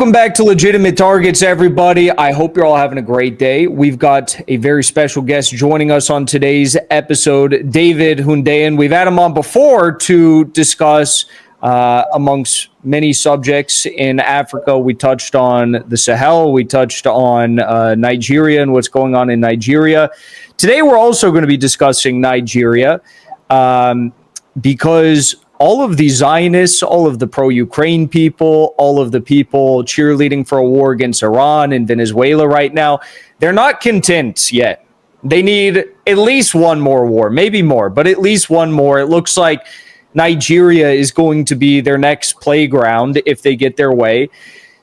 Welcome back to Legitimate Targets, everybody. I hope you're all having a great day. We've got a very special guest joining us on today's episode, David Hundeyin. We've had him on before to discuss, amongst many subjects in Africa. We touched on the Sahel. We touched on Nigeria and what's going on in Nigeria. Today, we're also going to be discussing Nigeria because all of the Zionists, all of the pro-Ukraine people, all of the people cheerleading for a war against Iran and Venezuela right now, they're not content yet. They need at least one more war, maybe more, but at least one more. It looks like Nigeria is going to be their next playground if they get their way.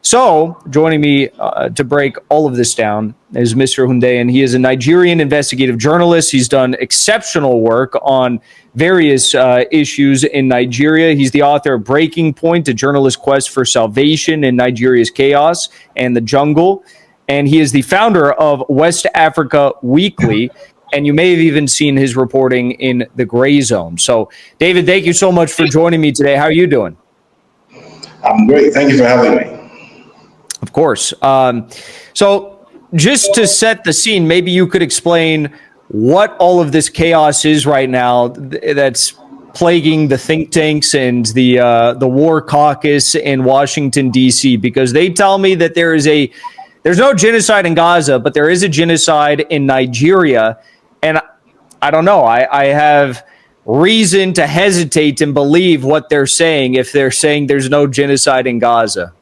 So, joining me to break all of this down is Mr. Hundeyin. He is a Nigerian investigative journalist. He's done exceptional work on various issues in Nigeria. He's the author of Breaking Point, A Journalist's Quest for Salvation in Nigeria's Chaos and the Jungle. And he is the founder of West Africa Weekly. And you may have even seen his reporting in the Gray Zone. So, David, thank you so much for joining me today. How are you doing? I'm great. Thank you for having me. Of course. So just to set the scene, maybe you could explain what all of this chaos is right now that's plaguing the think tanks and the war caucus in Washington, D.C., because they tell me that there's no genocide in Gaza, but there is a genocide in Nigeria. And I don't know. I have reason to hesitate and believe what they're saying if they're saying there's no genocide in Gaza.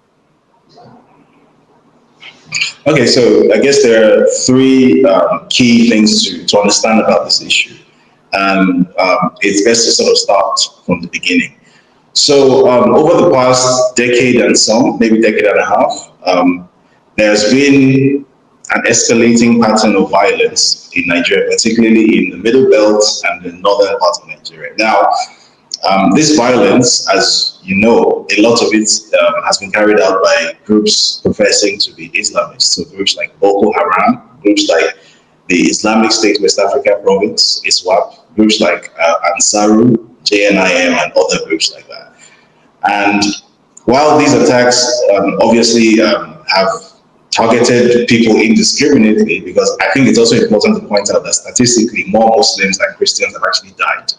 Okay, so I guess there are three key things to understand about this issue. And it's best to sort of start from the beginning. So over the past decade and some, maybe decade and a half, there's been an escalating pattern of violence in Nigeria, particularly in the Middle Belt and the northern part of Nigeria. Now, this violence, as you know, a lot of it has been carried out by groups professing to be Islamists. So groups like Boko Haram, groups like the Islamic State West Africa Province, ISWAP, groups like Ansaru, JNIM, and other groups like that. And while these attacks obviously have targeted people indiscriminately, because I think it's also important to point out that statistically more Muslims than Christians have actually died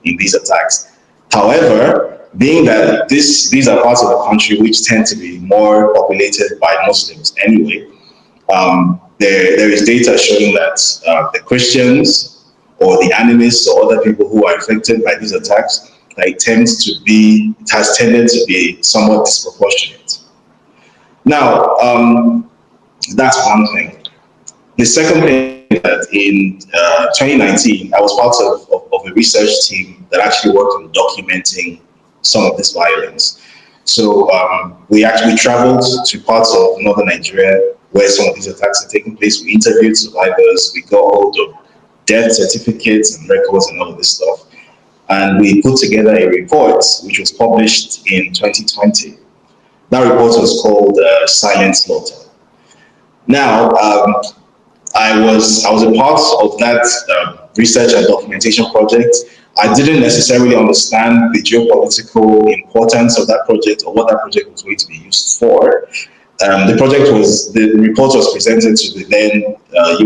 in these attacks. However, being that these are parts of the country which tend to be more populated by Muslims anyway, there is data showing that the Christians or the animists or other people who are affected by these attacks, it has tended to be somewhat disproportionate. Now, that's one thing. The second thing is that in 2019, I was part of a research team that actually worked on documenting some of this violence. So we actually traveled to parts of northern Nigeria where some of these attacks are taking place. We interviewed survivors, we got hold of death certificates and records and all of this stuff. And we put together a report which was published in 2020. That report was called Silent Slaughter. Now, I was a part of that research and documentation project. I didn't necessarily understand the geopolitical importance of that project or what that project was going to be used for. The report was presented to the then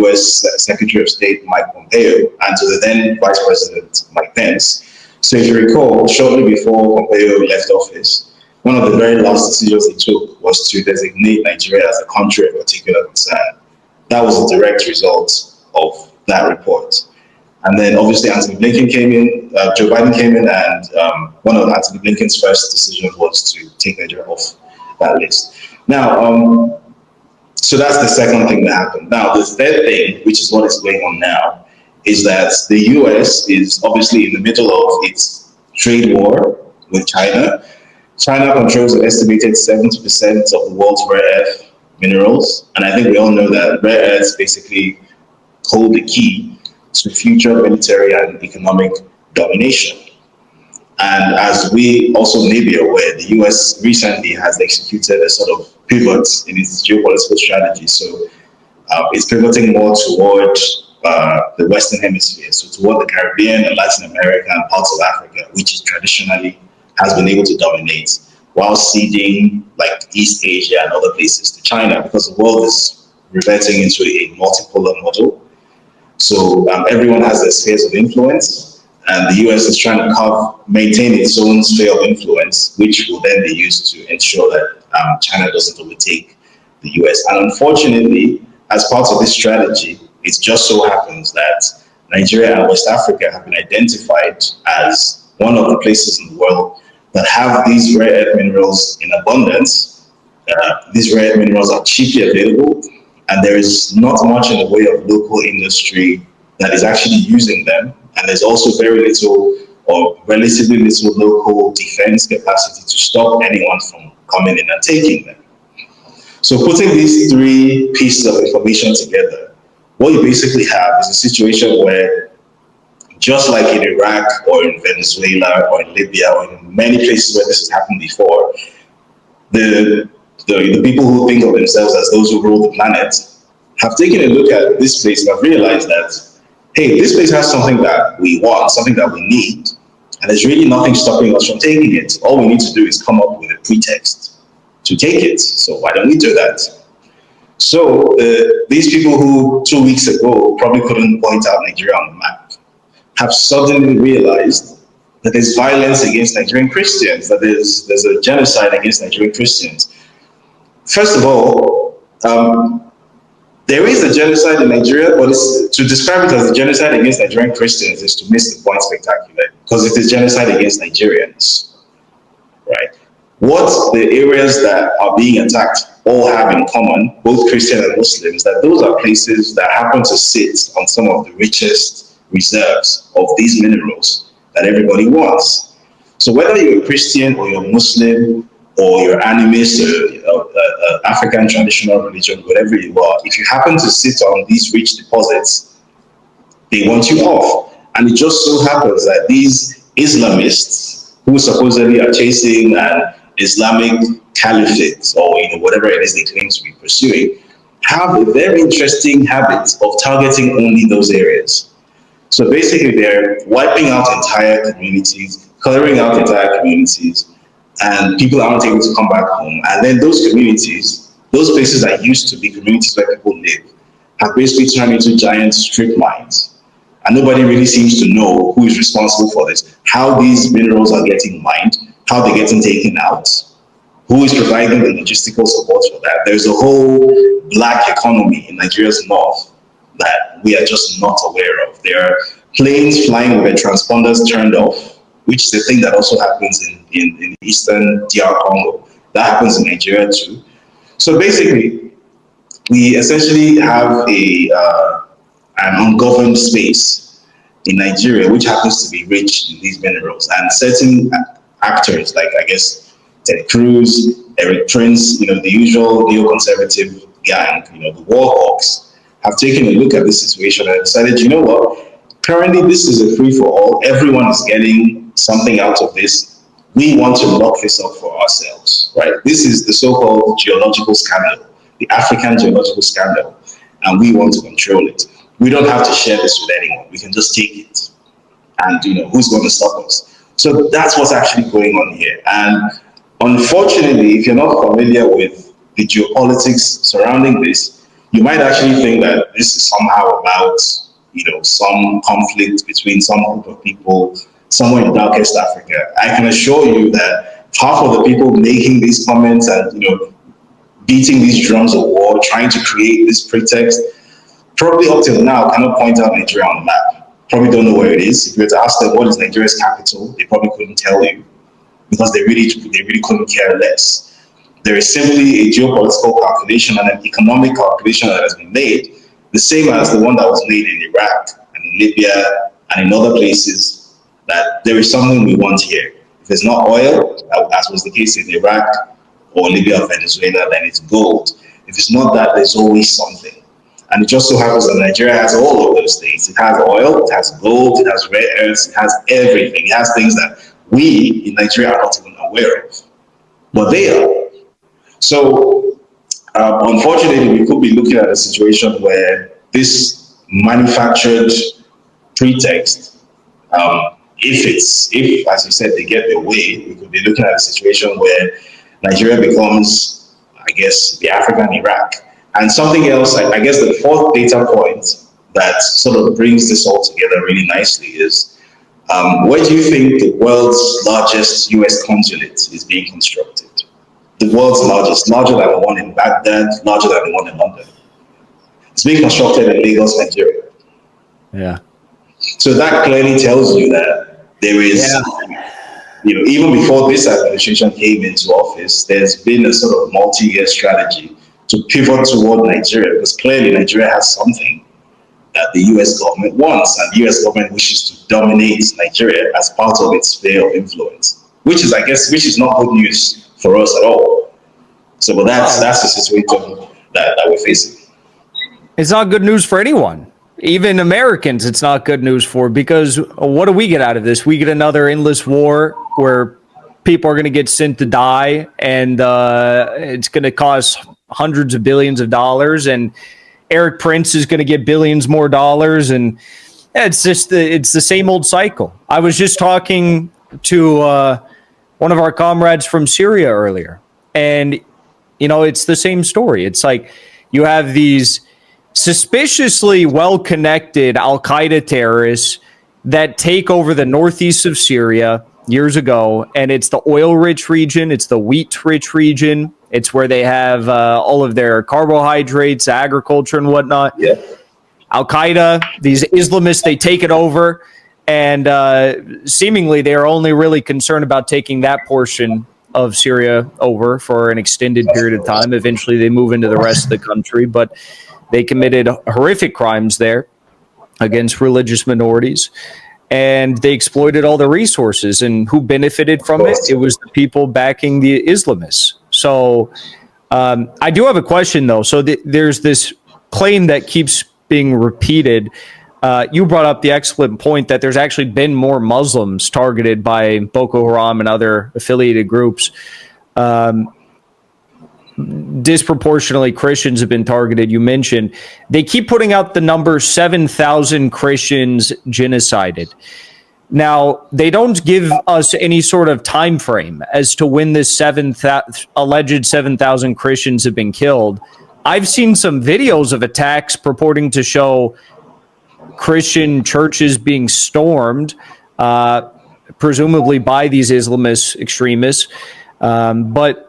U.S. Secretary of State Mike Pompeo and to the then Vice President Mike Pence. So if you recall, shortly before Pompeo left office, one of the very last decisions he took was to designate Nigeria as a country of particular concern. That was a direct result of that report. And then obviously Joe Biden came in, and one of Anthony Blinken's first decisions was to take Nigeria off that list. Now, so that's the second thing that happened. Now, the third thing, which is what is going on now, is that the US is obviously in the middle of its trade war with China. China controls an estimated 70% of the world's rare earth minerals. And I think we all know that rare earths basically hold the key to future military and economic domination. And as we also may be aware, the US recently has executed a sort of pivot in its geopolitical strategy. So it's pivoting more toward the Western Hemisphere, so toward the Caribbean and Latin America and parts of Africa, which is traditionally has been able to dominate while ceding like East Asia and other places to China, because the world is reverting into a multipolar model. So everyone has their spheres of influence, and the US is trying to maintain its own sphere of influence, which will then be used to ensure that China doesn't overtake the US. And unfortunately, as part of this strategy, it just so happens that Nigeria and West Africa have been identified as one of the places in the world that have these rare earth minerals in abundance. These rare earth minerals are cheaply available, and there is not much in the way of local industry that is actually using them. And there's also very little or relatively little local defense capacity to stop anyone from coming in and taking them. So putting these three pieces of information together, what you basically have is a situation where, just like in Iraq or in Venezuela or in Libya or in many places where this has happened before, the people who think of themselves as those who rule the planet have taken a look at this place and have realized that, hey, this place has something that we want, something that we need, and there's really nothing stopping us from taking it. All we need to do is come up with a pretext to take it. So why don't we do that? So these people who 2 weeks ago probably couldn't point out Nigeria on the map have suddenly realized that there's violence against Nigerian Christians, that there's a genocide against Nigerian Christians. First of all, there is a genocide in Nigeria, but to describe it as a genocide against Nigerian Christians is to miss the point spectacularly, because it is genocide against Nigerians, right? What the areas that are being attacked all have in common, both Christian and Muslims, that those are places that happen to sit on some of the richest reserves of these minerals that everybody wants. So whether you're a Christian or you're Muslim or you're animist or African traditional religion, whatever you are, if you happen to sit on these rich deposits, they want you off. And it just so happens that these Islamists, who supposedly are chasing an Islamic caliphate or whatever it is they claim to be pursuing, have a very interesting habit of targeting only those areas. So basically, they're wiping out entire communities, clearing out entire communities, and people aren't able to come back home. And then those communities, those places that used to be communities where people live, have basically turned into giant strip mines. And nobody really seems to know who is responsible for this, how these minerals are getting mined, how they're getting taken out, who is providing the logistical support for that. There's a whole black economy in Nigeria's north that we are just not aware of. There are planes flying with their transponders turned off, which is a thing that also happens in eastern DR Congo. That happens in Nigeria too. So basically, we essentially have an ungoverned space in Nigeria, which happens to be rich in these minerals. And certain actors, like I guess Ted Cruz, Eric Prince, the usual neoconservative gang, the Warhawks, have taken a look at this situation and decided, you know what, currently this is a free-for-all. Everyone is getting something out of this. We want to lock this up for ourselves, right? This is the so-called geological scandal, the African geological scandal, and we want to control it. We don't have to share this with anyone. We can just take it. And, who's going to stop us? So that's what's actually going on here. And unfortunately, if you're not familiar with the geopolitics surrounding this, you might actually think that this is somehow about, some conflict between some group of people somewhere in darkest Africa. I can assure you that half of the people making these comments and, beating these drums of war, trying to create this pretext, probably up till now cannot point out Nigeria on the map. Probably don't know where it is. If you were to ask them what is Nigeria's capital, they probably couldn't tell you, because they really couldn't care less. There is simply a geopolitical calculation and an economic calculation that has been made, the same as the one that was made in Iraq and in Libya and in other places, that there is something we want here. If it's not oil, as was the case in Iraq or Libya or Venezuela, then it's gold. If it's not that, there's always something. And it just so happens that Nigeria has all of those things. It has oil, it has gold, it has rare earths, it has everything. It has things that we in Nigeria are not even aware of, but they are. So, unfortunately, we could be looking at a situation where this manufactured pretext if, as you said, they get their way, we could be looking at a situation where Nigeria becomes, I guess, the African Iraq. And something else, I guess the fourth data point that sort of brings this all together really nicely is, where do you think the world's largest US consulate is being constructed? The world's largest, larger than the one in Baghdad, larger than the one in London. It's being constructed in Lagos, Nigeria. Yeah. So that clearly tells you that there is, even before this administration came into office, there's been a sort of multi-year strategy to pivot toward Nigeria, because clearly Nigeria has something that the US government wants, and the US government wishes to dominate Nigeria as part of its sphere of influence, which is not good news for us at all. So, but that's the situation that we're facing. It's not good news for anyone. Even Americans, it's not good news for, because what do we get out of this? We get another endless war where people are going to get sent to die, and it's going to cost hundreds of billions of dollars, and Eric Prince is going to get billions more dollars, and it's the same old cycle. I was just talking to one of our comrades from Syria earlier, and it's the same story. It's like you have these suspiciously well-connected Al-Qaeda terrorists that take over the northeast of Syria years ago, and it's the oil-rich region, it's the wheat-rich region, it's where they have all of their carbohydrates, agriculture, and whatnot. Yeah. Al-Qaeda, these Islamists, they take it over, and seemingly they are only really concerned about taking that portion of Syria over for an extended period of time. Eventually they move into the rest of the country, but they committed horrific crimes there against religious minorities, and they exploited all the resources. And who benefited from it? It was the people backing the Islamists. So I do have a question, though. So there's this claim that keeps being repeated. You brought up the excellent point that there's actually been more Muslims targeted by Boko Haram and other affiliated groups. Disproportionately Christians have been targeted. You mentioned they keep putting out the number 7,000 Christians genocided. Now, they don't give us any sort of time frame as to when this alleged 7,000 Christians have been killed. I've seen some videos of attacks purporting to show Christian churches being stormed, presumably by these Islamist extremists. But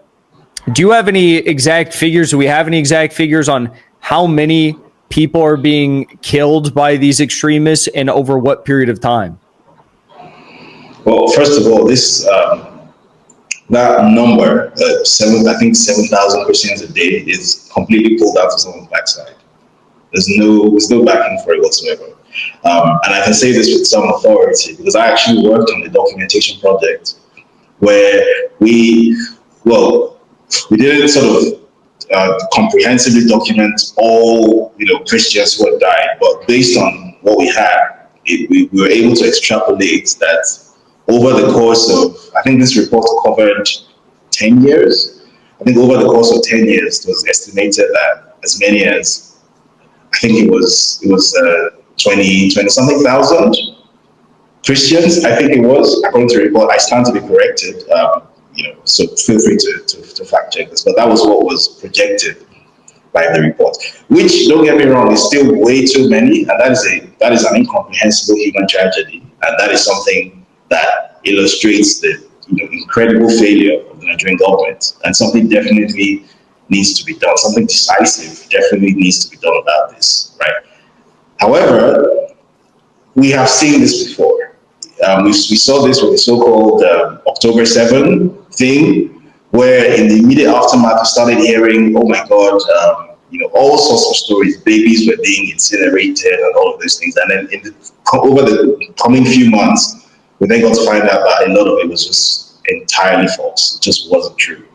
do you have any exact figures? Do we have any exact figures on how many people are being killed by these extremists and over what period of time? Well, first of all, that number, I think 7,000 Christians a day, is completely pulled out of someone's backside. There's no backing for it whatsoever. And I can say this with some authority because I actually worked on the documentation project where we didn't sort of comprehensively document all Christians who had died, but based on what we had, we were able to extrapolate that over the course of, I think this report covered 10 years. I think over the course of 10 years, it was estimated that as many as, I think it was 20 something thousand Christians, I think it was, according to the report. I stand to be corrected. So feel free to fact check this, but that was what was projected by the report, which, don't get me wrong, is still way too many, and that is an incomprehensible human tragedy, and that is something that illustrates the incredible failure of the Nigerian government, and something definitely needs to be done. Something decisive definitely needs to be done about this, right? However, we have seen this before. We saw this with the so-called October 7 thing, where in the immediate aftermath, we started hearing, oh my God, all sorts of stories. Babies were being incinerated and all of those things. And then over the coming few months, we then got to find out that a lot of it was just entirely false. It just wasn't true.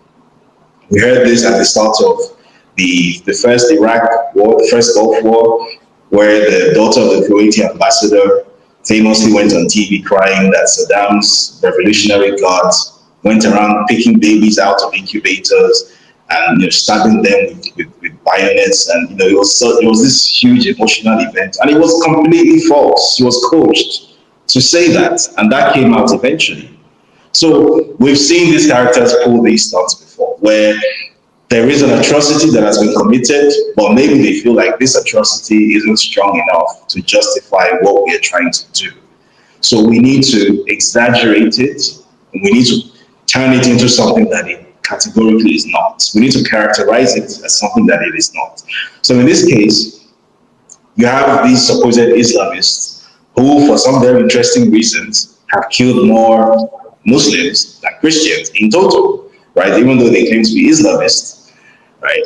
We heard this at the start of the first Iraq war, the first Gulf War, where the daughter of the Kuwaiti ambassador famously went on TV crying that Saddam's revolutionary guards went around picking babies out of incubators and stabbing them with bayonets, and it was this huge emotional event, and it was completely false. She was coached to say that, and that came out eventually. So we've seen these characters pull these stunts before, where there is an atrocity that has been committed, but maybe they feel like this atrocity isn't strong enough to justify what we are trying to do. So we need to exaggerate it, and we need to turn it into something that it categorically is not. We need to characterize it as something that it is not. So in this case, you have these supposed Islamists who, for some very interesting reasons, have killed more Muslims than Christians in total, right? Even though they claim to be Islamists, right?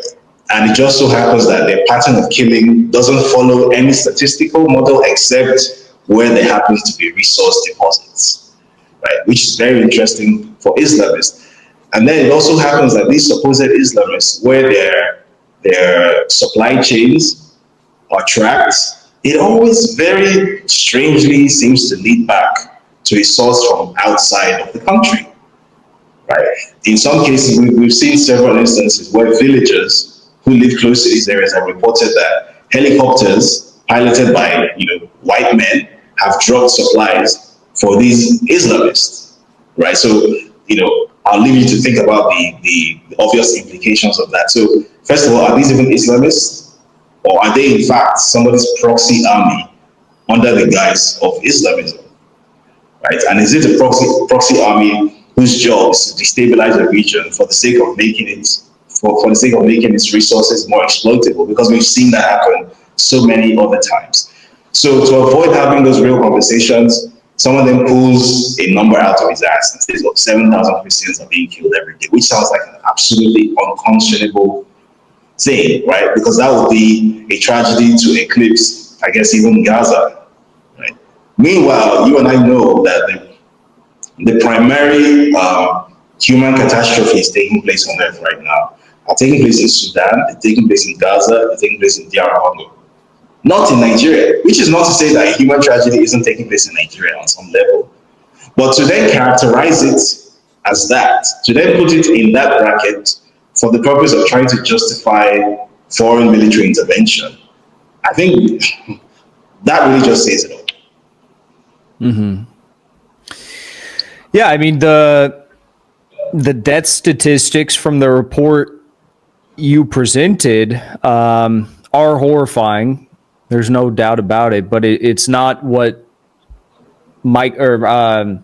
And it just so happens that their pattern of killing doesn't follow any statistical model except where there happens to be resource deposits, right? Which is very interesting for Islamists. And then it also happens that these supposed Islamists, where their supply chains are tracked, it always very strangely seems to lead back to a source from outside of the country, right? In some cases, we've seen several instances where villagers who live close to these areas have reported that helicopters piloted by white men have dropped supplies for these Islamists, right? So I'll leave you to think about the obvious implications of that. So first of all, are these even Islamists, or are they in fact somebody's proxy army under the guise of Islamism, right? And is it a proxy army whose job is to destabilize a region for the sake of making it for the sake of making its resources more exploitable? Because we've seen that happen so many other times. So to avoid having those real conversations, some of them pulls a number out of his ass and says, 7,000 Christians are being killed every day, which sounds like an absolutely unconscionable thing, right? Because that would be a tragedy to eclipse, I guess, even Gaza, right? Meanwhile, you and I know that the primary human catastrophes taking place on Earth right now are taking place in Sudan, they're taking place in Gaza, they're taking place in DR Congo. Not in Nigeria, which is not to say that a human tragedy isn't taking place in Nigeria on some level. But to then characterize it as that, to then put it in that bracket for the purpose of trying to justify foreign military intervention, I think that really just says it all. Mm-hmm. Yeah, I mean, the death statistics from the report you presented are horrifying. There's no doubt about it, but it's not what Mike or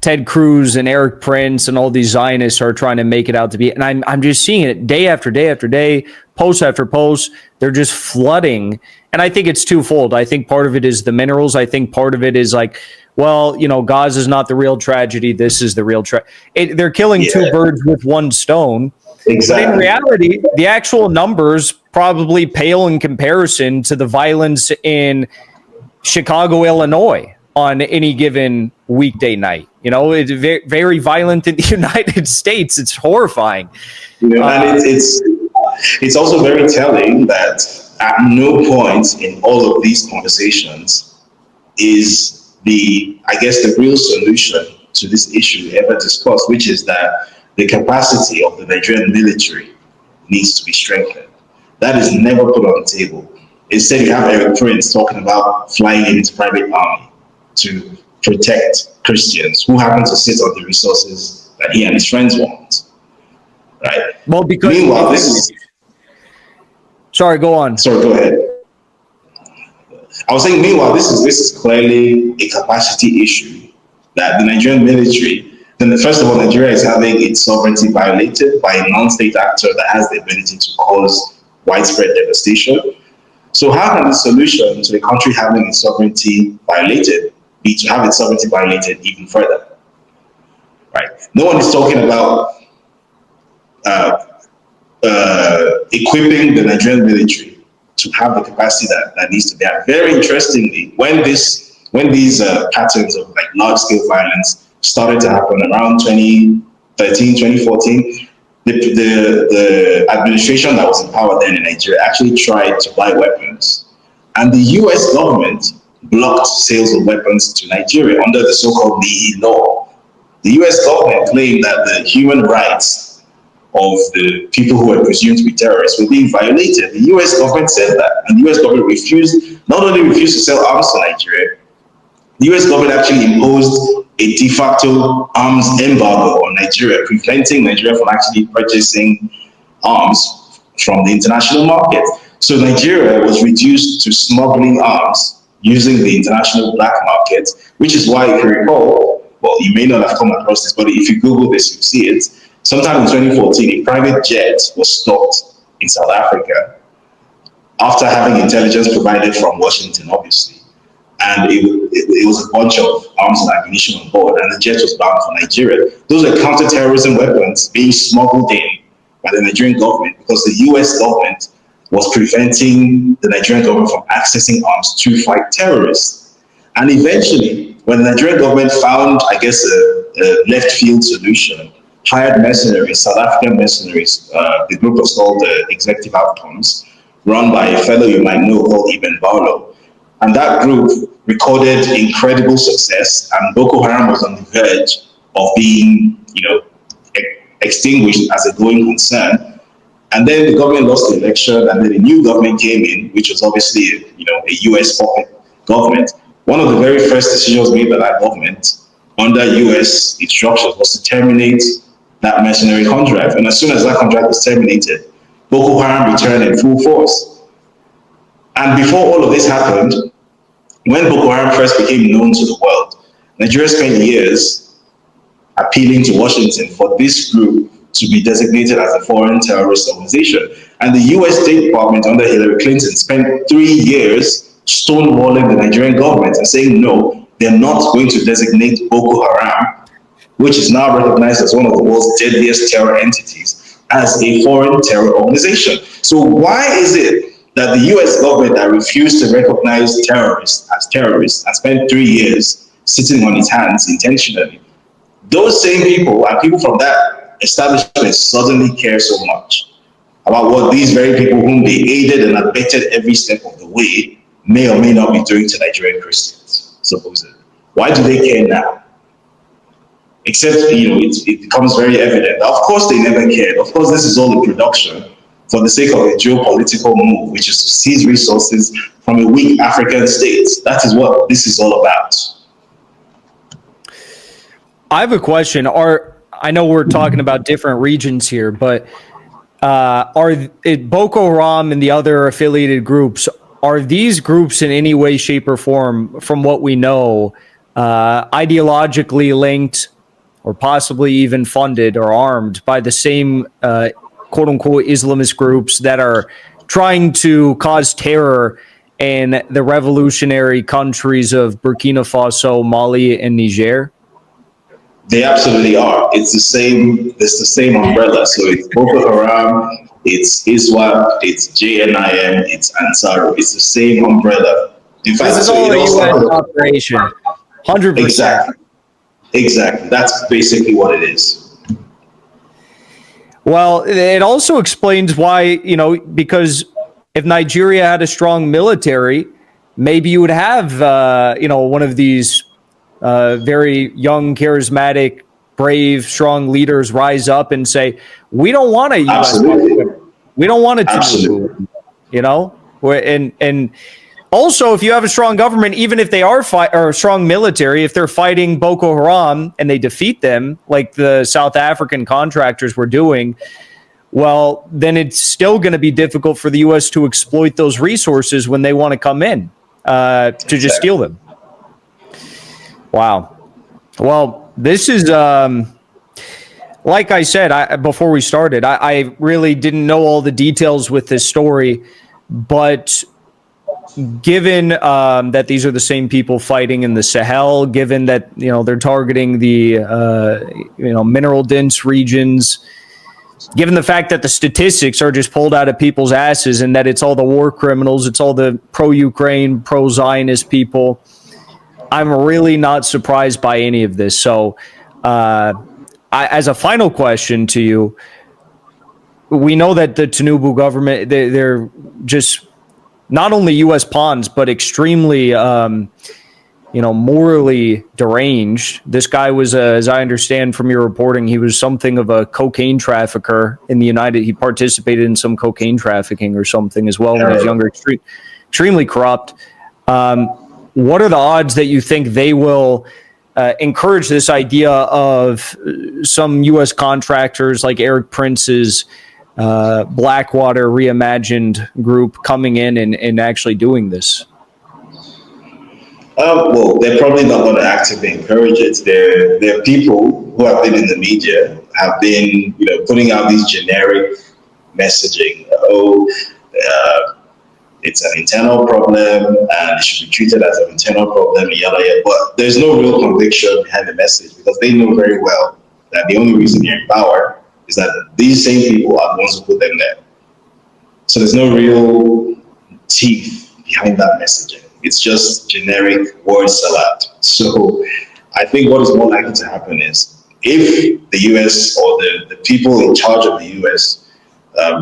Ted Cruz and Eric Prince and all these Zionists are trying to make it out to be. And I'm just seeing it day after day after day, post after post. They're just flooding. And I think it's twofold. I think part of it is the minerals. I think part of it is like, well, Gaza is not the real tragedy. This is the real tragedy. They're killing two birds with one stone. Exactly. But in reality, the actual numbers probably pale in comparison to the violence in Chicago, Illinois on any given weekday night. It's very, very violent in the United States. It's horrifying. And it's also very telling that at no point in all of these conversations is the real solution to this issue ever discussed, which is that the capacity of the Nigerian military needs to be strengthened. That is never put on the table. Instead, you have Eric Prince talking about flying in his private army to protect Christians who happen to sit on the resources that he and his friends want. Right? Well, because meanwhile, this is... Sorry, go on. Sorry, go ahead. I was saying, meanwhile, this is clearly a capacity issue that the Nigerian military... Then first of all, Nigeria is having its sovereignty violated by a non-state actor that has the ability to cause widespread devastation. So how can the solution to the country having its sovereignty violated be to have its sovereignty violated even further? Right? No one is talking about equipping the Nigerian military to have the capacity that needs to be had. Very interestingly, when these patterns of large-scale violence started to happen around 2013, 2014, the administration that was in power then in Nigeria actually tried to buy weapons. And the US government blocked sales of weapons to Nigeria under the so-called Leahy law. The US government claimed that the human rights of the people who were presumed to be terrorists were being violated. The US government said that, and the US government not only refused to sell arms to Nigeria, the US government actually imposed a de facto arms embargo on Nigeria, preventing Nigeria from actually purchasing arms from the international market. So Nigeria was reduced to smuggling arms using the international black market, which is why, if you recall, well, you may not have come across this, but if you Google this, you see it. Sometime in 2014, a private jet was stopped in South Africa after having intelligence provided from Washington, obviously. And it was a bunch of arms and ammunition on board, and the jet was bound for Nigeria. Those are counterterrorism weapons being smuggled in by the Nigerian government because the US government was preventing the Nigerian government from accessing arms to fight terrorists. And eventually, when the Nigerian government found, I guess, a left field solution, hired mercenaries, South African mercenaries, the group was called the Executive Outcomes, run by a fellow you might know called Ibn Barlow. And that group recorded incredible success, and Boko Haram was on the verge of being, extinguished as a going concern. And then the government lost the election, and then a new government came in, which was obviously, a US puppet government. One of the very first decisions made by that government under US instructions was to terminate that mercenary contract. And as soon as that contract was terminated, Boko Haram returned in full force. And before all of this happened, when Boko Haram first became known to the world, Nigeria spent years appealing to Washington for this group to be designated as a foreign terrorist organization. And the US State Department under Hillary Clinton spent 3 years stonewalling the Nigerian government and saying, no, they're not going to designate Boko Haram, which is now recognized as one of the world's deadliest terror entities, as a foreign terror organization. So why is it that the US government that refused to recognize terrorists as terrorists and spent 3 years sitting on its hands intentionally, those same people and people from that establishment suddenly care so much about what these very people whom they aided and abetted every step of the way may or may not be doing to Nigerian Christians, supposedly? Why do they care now? Except, it becomes very evident. Of course they never cared. Of course this is all a production for the sake of a geopolitical move, which is to seize resources from a weak African state. That is what this is all about. I have a question. I know we're talking about different regions here, but Boko Haram and the other affiliated groups, are these groups in any way, shape, or form, from what we know, ideologically linked or possibly even funded or armed by the same quote-unquote Islamist groups that are trying to cause terror in the revolutionary countries of Burkina Faso, Mali, and Niger? They absolutely are. It's the same umbrella. So it's Boko Haram, it's ISWAP, it's JNIM, it's Ansar. It's the same umbrella. In fact, this is all a U.S. operation. 100%. Exactly. That's basically what it is. Well, it also explains why, because if Nigeria had a strong military, maybe you would have, one of these very young, charismatic, brave, strong leaders rise up and say, we don't want a U.S. government. We don't want a Tinubu, and also, if you have a strong government, even if they are or a strong military, if they're fighting Boko Haram and they defeat them, like the South African contractors were doing, well, then it's still going to be difficult for the U.S. to exploit those resources when they want to come in to just steal them. Wow. Well, this is, like I said, before we started, I really didn't know all the details with this story, but given that these are the same people fighting in the Sahel, given that they're targeting the mineral dense regions, given the fact that the statistics are just pulled out of people's asses and that it's all the war criminals, it's all the pro-Ukraine, pro-Zionist people, I'm really not surprised by any of this. So as a final question to you, we know that the Tinubu government, they're just not only U.S. pawns, but extremely, morally deranged. This guy was, as I understand from your reporting, he was something of a cocaine trafficker in the United. He participated in some cocaine trafficking or something as well when he was younger. Extremely corrupt. what are the odds that you think they will encourage this idea of some U.S. contractors like Eric Prince's Blackwater Reimagined group coming in and actually doing this? Well, they're probably not going to actively encourage it. There are people who have been in the media, have been, putting out these generic messaging. It's an internal problem and it should be treated as an internal problem, yada yada. But there's no real conviction behind the message because they know very well that the only reason they're in power is that these same people are the ones who put them there. So there's no real teeth behind that messaging. It's just generic word salad. So I think what is more likely to happen is if the US or the people in charge of the US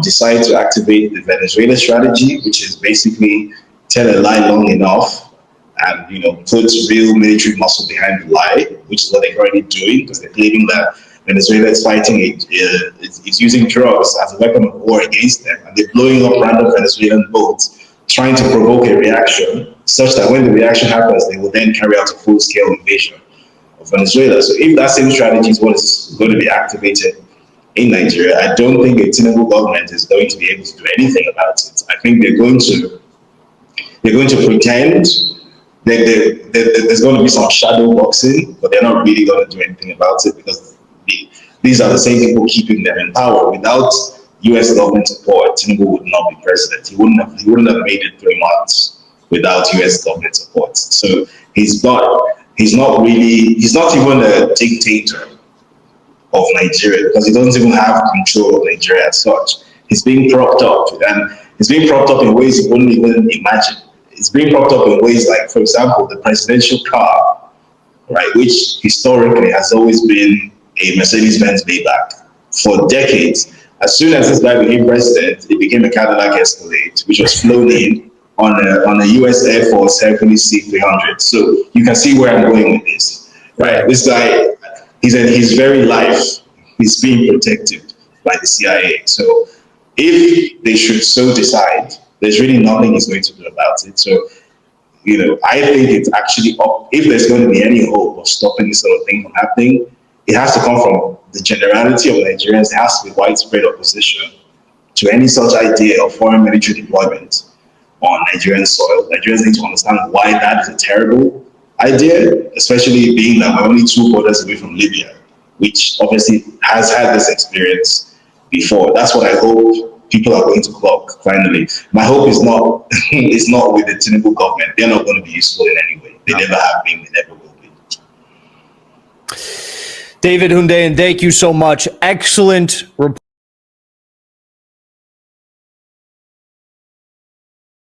decide to activate the Venezuela strategy, which is basically tell a lie long enough and put real military muscle behind the lie, which is what they're already doing because they're claiming that Venezuela is fighting it's using drugs as a weapon of war against them, and they're blowing up random Venezuelan boats, trying to provoke a reaction such that when the reaction happens, they will then carry out a full-scale invasion of Venezuela. So if that same strategy is what is going to be activated in Nigeria, I don't think a Tinubu government is going to be able to do anything about it. I think they're going to pretend that there's going to be some shadow boxing, but they're not really going to do anything about it because these are the same people keeping them in power. Without U.S. government support, Tinubu would not be president. He wouldn't have made it 3 months without U.S. government support. So he's not even a dictator of Nigeria because he doesn't even have control of Nigeria as such. He's being propped up, and he's being propped up in ways you wouldn't even imagine. It's being propped up in ways like, for example, the presidential car, right, which historically has always been a Mercedes-Benz Maybach for decades. As soon as this guy became president, it became a Cadillac Escalade, which was flown in on a U.S. Air Force Hercules C-300. So you can see where I'm going with this, right? This guy, his very life, he's being protected by the CIA. So if they should so decide, there's really nothing he's going to do about it. So, I think it's actually up. If there's going to be any hope of stopping this sort of thing from happening, it has to come from the generality of Nigerians. There has to be widespread opposition to any such idea of foreign military deployment on Nigerian soil. Nigerians need to understand why that is a terrible idea, especially being that we're only 2 borders away from Libya, which obviously has had this experience before. That's what I hope people are going to clock finally. My hope is not with the Tinubu government. They're not going to be useful in any way. They never have been, they never will be. David Hundeyin, thank you so much. Excellent report.